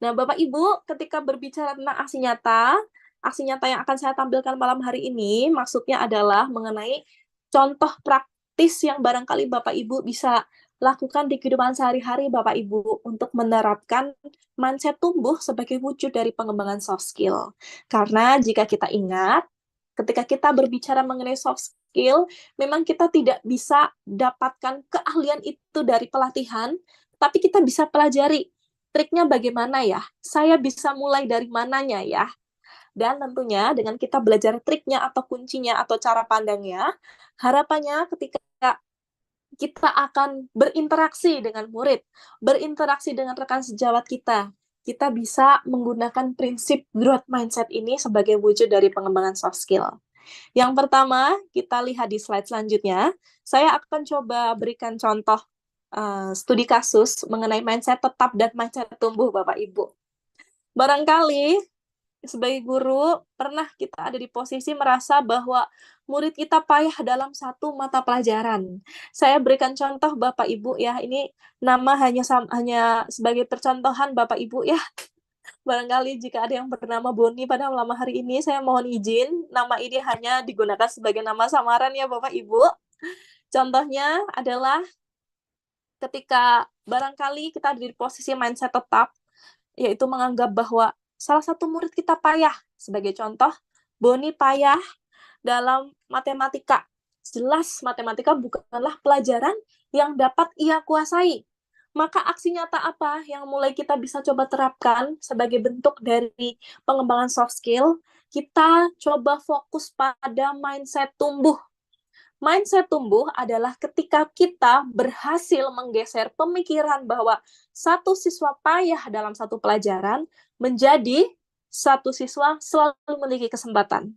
Nah, Bapak Ibu, ketika berbicara tentang aksi nyata yang akan saya tampilkan malam hari ini, maksudnya adalah mengenai contoh praktis yang barangkali Bapak Ibu bisa lakukan di kehidupan sehari-hari Bapak Ibu untuk menerapkan mindset tumbuh sebagai wujud dari pengembangan soft skill. Karena jika kita ingat, ketika kita berbicara mengenai soft skill, memang kita tidak bisa dapatkan keahlian itu dari pelatihan, tapi kita bisa pelajari triknya bagaimana ya? Saya bisa mulai dari mananya ya? Dan tentunya dengan kita belajar triknya atau kuncinya atau cara pandangnya, harapannya ketika kita akan berinteraksi dengan murid, berinteraksi dengan rekan sejawat kita bisa menggunakan prinsip growth mindset ini sebagai wujud dari pengembangan soft skill. Yang pertama, kita lihat di slide selanjutnya, saya akan coba berikan contoh studi kasus mengenai mindset tetap dan mindset tumbuh, Bapak Ibu. Barangkali sebagai guru, pernah kita ada di posisi merasa bahwa murid kita payah dalam satu mata pelajaran. Saya berikan contoh Bapak Ibu ya, ini nama hanya sebagai percontohan Bapak Ibu ya. Barangkali jika ada yang bernama Boni pada malam hari ini, saya mohon izin, nama ini hanya digunakan sebagai nama samaran ya Bapak Ibu. Contohnya adalah ketika barangkali kita ada di posisi mindset tetap, yaitu menganggap bahwa salah satu murid kita payah. Sebagai contoh, Boni payah dalam matematika. Jelas matematika bukanlah pelajaran yang dapat ia kuasai. Maka aksi nyata apa yang mulai kita bisa coba terapkan sebagai bentuk dari pengembangan soft skill? Kita coba fokus pada mindset tumbuh. Mindset tumbuh adalah ketika kita berhasil menggeser pemikiran bahwa satu siswa payah dalam satu pelajaran menjadi satu siswa selalu memiliki kesempatan.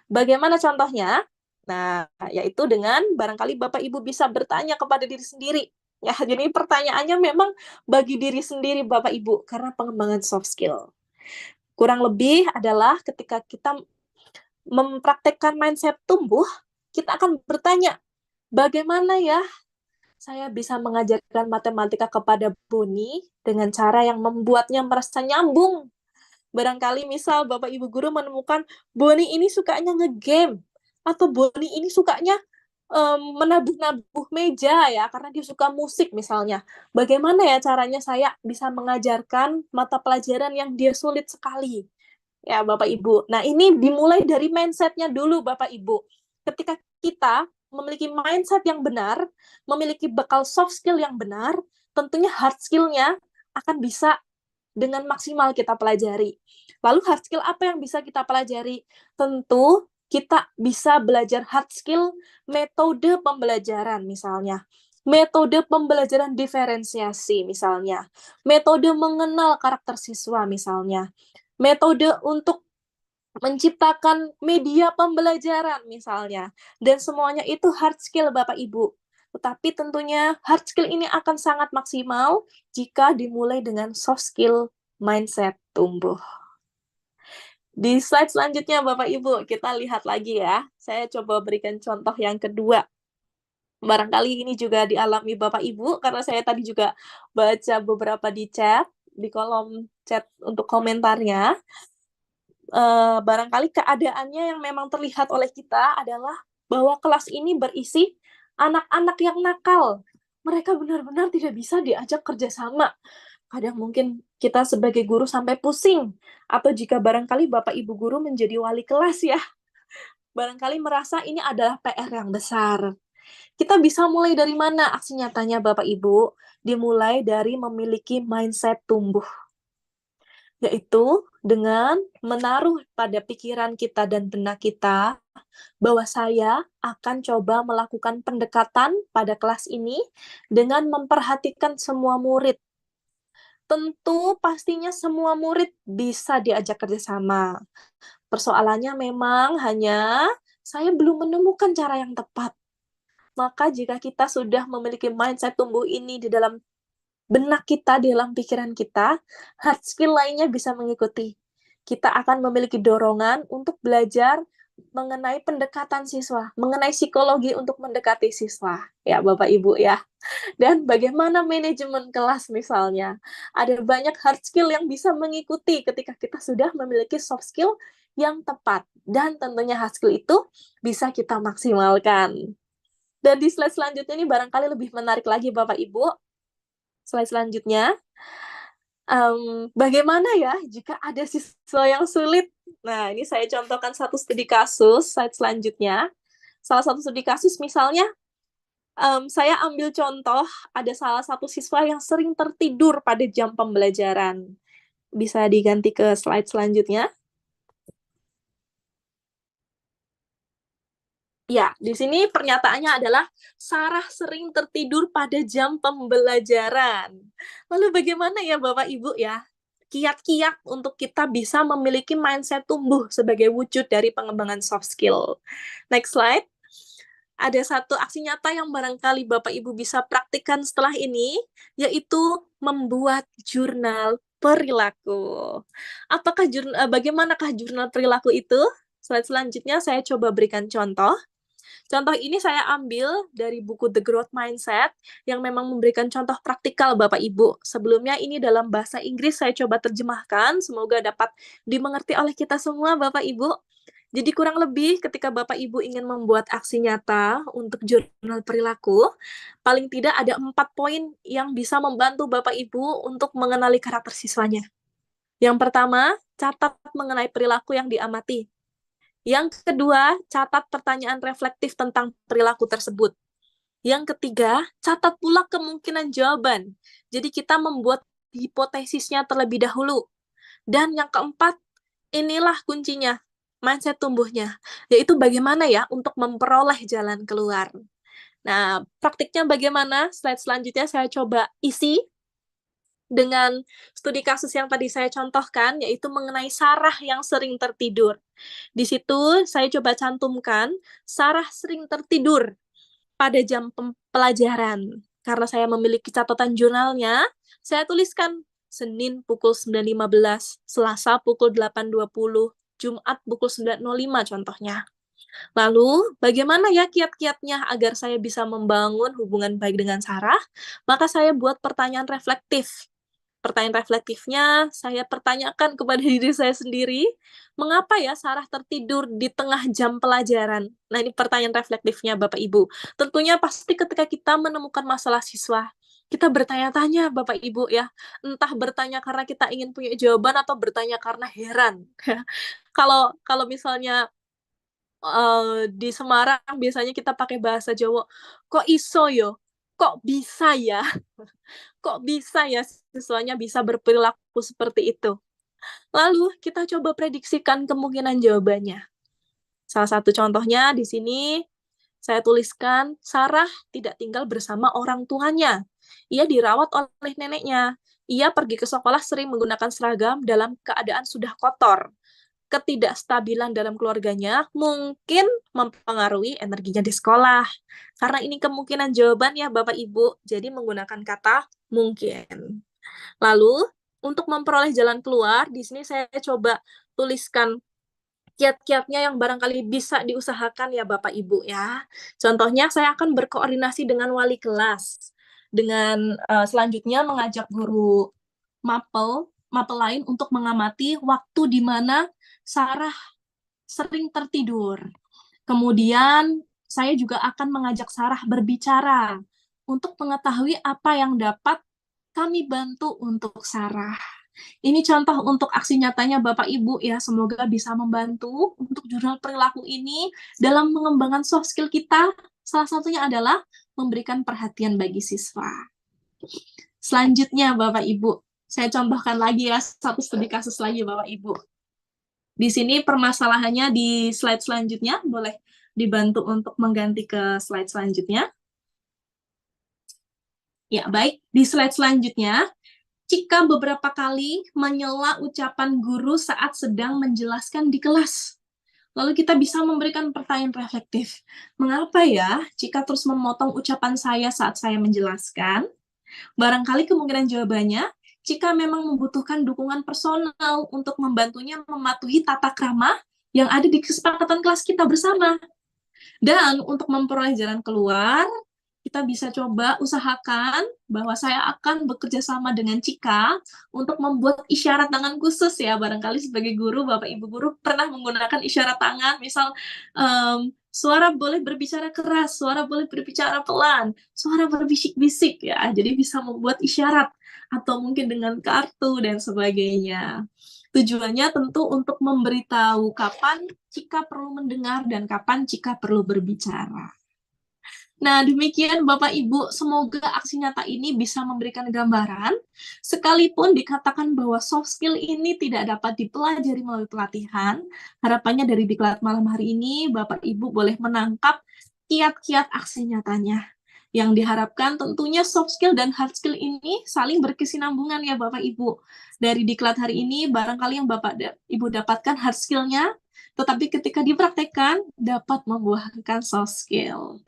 Bagaimana contohnya? Nah, yaitu dengan barangkali Bapak Ibu bisa bertanya kepada diri sendiri. Ya, jadi pertanyaannya memang bagi diri sendiri Bapak Ibu karena pengembangan soft skill. Kurang lebih adalah ketika kita mempraktekkan mindset tumbuh, kita akan bertanya, bagaimana ya saya bisa mengajarkan matematika kepada Boni dengan cara yang membuatnya merasa nyambung. Barangkali misal Bapak Ibu guru menemukan Boni ini sukanya ngegame atau Boni ini sukanya menabuh-nabuh meja ya karena dia suka musik misalnya. Bagaimana ya caranya saya bisa mengajarkan mata pelajaran yang dia sulit sekali? Ya, Bapak Ibu. Nah, ini dimulai dari mindset-nya dulu, Bapak Ibu. Ketika kita memiliki mindset yang benar, memiliki bekal soft skill yang benar, tentunya hard skill-nya akan bisa dengan maksimal kita pelajari. Lalu hard skill apa yang bisa kita pelajari? Tentu kita bisa belajar hard skill metode pembelajaran misalnya. Metode pembelajaran diferensiasi misalnya. Metode mengenal karakter siswa misalnya. Metode untuk menciptakan media pembelajaran misalnya. Dan semuanya itu hard skill Bapak Ibu. Tetapi tentunya hard skill ini akan sangat maksimal jika dimulai dengan soft skill mindset tumbuh. Di slide selanjutnya Bapak Ibu, kita lihat lagi ya. Saya coba berikan contoh yang kedua. Barangkali ini juga dialami Bapak Ibu, karena saya tadi juga baca beberapa di chat, di kolom chat untuk komentarnya. Barangkali keadaannya yang memang terlihat oleh kita adalah bahwa kelas ini berisi anak-anak yang nakal. Mereka benar-benar tidak bisa diajak kerjasama. Kadang mungkin kita sebagai guru sampai pusing. Atau jika barangkali Bapak Ibu guru menjadi wali kelas ya, barangkali merasa ini adalah PR yang besar. Kita bisa mulai dari mana aksi nyatanya Bapak Ibu? Dimulai dari memiliki mindset tumbuh, yaitu dengan menaruh pada pikiran kita dan benak kita bahwa saya akan coba melakukan pendekatan pada kelas ini dengan memperhatikan semua murid. Tentu pastinya semua murid bisa diajak kerjasama. Persoalannya memang hanya saya belum menemukan cara yang tepat. Maka jika kita sudah memiliki mindset tumbuh ini di dalam benak kita, di dalam pikiran kita, hard skill lainnya bisa mengikuti. Kita akan memiliki dorongan untuk belajar mengenai pendekatan siswa, mengenai psikologi untuk mendekati siswa, ya Bapak Ibu ya. Dan bagaimana manajemen kelas misalnya. Ada banyak hard skill yang bisa mengikuti ketika kita sudah memiliki soft skill yang tepat. Dan tentunya hard skill itu bisa kita maksimalkan. Dan di slide selanjutnya ini barangkali lebih menarik lagi Bapak Ibu. Slide selanjutnya, bagaimana ya jika ada siswa yang sulit? Nah, ini saya contohkan satu studi kasus, slide selanjutnya. Salah satu studi kasus misalnya, saya ambil contoh, ada salah satu siswa yang sering tertidur pada jam pembelajaran. Bisa diganti ke slide selanjutnya. Ya, di sini pernyataannya adalah Sarah sering tertidur pada jam pembelajaran. Lalu bagaimana ya Bapak Ibu ya? Kiat-kiat untuk kita bisa memiliki mindset tumbuh sebagai wujud dari pengembangan soft skill. Next slide. Ada satu aksi nyata yang barangkali Bapak Ibu bisa praktikkan setelah ini, yaitu membuat jurnal perilaku. Bagaimanakah jurnal perilaku itu? Slide selanjutnya saya coba berikan contoh. Contoh ini saya ambil dari buku The Growth Mindset yang memang memberikan contoh praktikal Bapak Ibu. Sebelumnya ini dalam bahasa Inggris saya coba terjemahkan, semoga dapat dimengerti oleh kita semua Bapak Ibu. Jadi kurang lebih ketika Bapak Ibu ingin membuat aksi nyata untuk jurnal perilaku, paling tidak ada 4 poin yang bisa membantu Bapak Ibu untuk mengenali karakter siswanya. Yang pertama, catat mengenai perilaku yang diamati. Yang kedua, catat pertanyaan reflektif tentang perilaku tersebut. Yang ketiga, catat pula kemungkinan jawaban. Jadi kita membuat hipotesisnya terlebih dahulu. Dan yang keempat, inilah kuncinya, mindset tumbuhnya, yaitu bagaimana ya untuk memperoleh jalan keluar. Nah, praktiknya bagaimana? Slide selanjutnya saya coba isi dengan studi kasus yang tadi saya contohkan, yaitu mengenai Sarah yang sering tertidur. Di situ saya coba cantumkan, Sarah sering tertidur pada jam pelajaran. Karena saya memiliki catatan jurnalnya, saya tuliskan Senin pukul 9.15, Selasa pukul 8.20, Jumat pukul 9.05 contohnya. Lalu, bagaimana ya kiat-kiatnya agar saya bisa membangun hubungan baik dengan Sarah? Maka saya buat pertanyaan reflektif. Pertanyaan reflektifnya, saya pertanyakan kepada diri saya sendiri, mengapa ya Sarah tertidur di tengah jam pelajaran? Nah, ini pertanyaan reflektifnya Bapak Ibu. Tentunya pasti ketika kita menemukan masalah siswa, kita bertanya-tanya Bapak Ibu ya, entah bertanya karena kita ingin punya jawaban atau bertanya karena heran. Kalau kalau misalnya di Semarang biasanya kita pakai bahasa Jawa, "Kok iso yo? Kok bisa ya?" Kok bisa ya siswanya bisa berperilaku seperti itu? Lalu kita coba prediksikan kemungkinan jawabannya. Salah satu contohnya di sini saya tuliskan, Sarah tidak tinggal bersama orang tuanya. Ia dirawat oleh neneknya. Ia pergi ke sekolah sering menggunakan seragam dalam keadaan sudah kotor. Ketidakstabilan dalam keluarganya mungkin mempengaruhi energinya di sekolah. Karena ini kemungkinan jawaban ya Bapak Ibu, jadi menggunakan kata mungkin. Lalu, untuk memperoleh jalan keluar, di sini saya coba tuliskan kiat-kiatnya yang barangkali bisa diusahakan ya Bapak Ibu ya. Contohnya saya akan berkoordinasi dengan wali kelas. Dengan selanjutnya mengajak guru mapel lain untuk mengamati waktu di mana Sarah sering tertidur. Kemudian saya juga akan mengajak Sarah berbicara untuk mengetahui apa yang dapat kami bantu untuk Sarah. Ini contoh untuk aksi nyatanya Bapak Ibu ya, semoga bisa membantu untuk jurnal perilaku ini dalam mengembangkan soft skill kita. Salah satunya adalah memberikan perhatian bagi siswa. Selanjutnya Bapak Ibu, saya contohkan lagi ya satu studi kasus lagi Bapak Ibu. Di sini permasalahannya di slide selanjutnya, boleh dibantu untuk mengganti ke slide selanjutnya. Ya, baik. Di slide selanjutnya, jika beberapa kali menyela ucapan guru saat sedang menjelaskan di kelas. Lalu kita bisa memberikan pertanyaan reflektif. Mengapa ya jika terus memotong ucapan saya saat saya menjelaskan? Barangkali kemungkinan jawabannya, jika memang membutuhkan dukungan personal untuk membantunya mematuhi tata krama yang ada di kesepakatan kelas kita bersama. Dan untuk memperoleh jalan keluar, kita bisa coba usahakan bahwa saya akan bekerja sama dengan Cika untuk membuat isyarat tangan khusus ya. Barangkali sebagai guru, Bapak Ibu guru pernah menggunakan isyarat tangan, misal suara boleh berbicara keras, suara boleh berbicara pelan, suara berbisik-bisik ya. Jadi bisa membuat isyarat atau mungkin dengan kartu dan sebagainya. Tujuannya tentu untuk memberitahu kapan Cika perlu mendengar dan kapan Cika perlu berbicara. Nah, demikian Bapak Ibu, semoga aksi nyata ini bisa memberikan gambaran, sekalipun dikatakan bahwa soft skill ini tidak dapat dipelajari melalui pelatihan, harapannya dari diklat malam hari ini, Bapak Ibu boleh menangkap kiat-kiat aksi nyatanya. Yang diharapkan tentunya soft skill dan hard skill ini saling berkesinambungan ya Bapak Ibu. Dari diklat hari ini, barangkali yang Bapak Ibu dapatkan hard skill-nya, tetapi ketika dipraktekkan dapat membuahkan soft skill.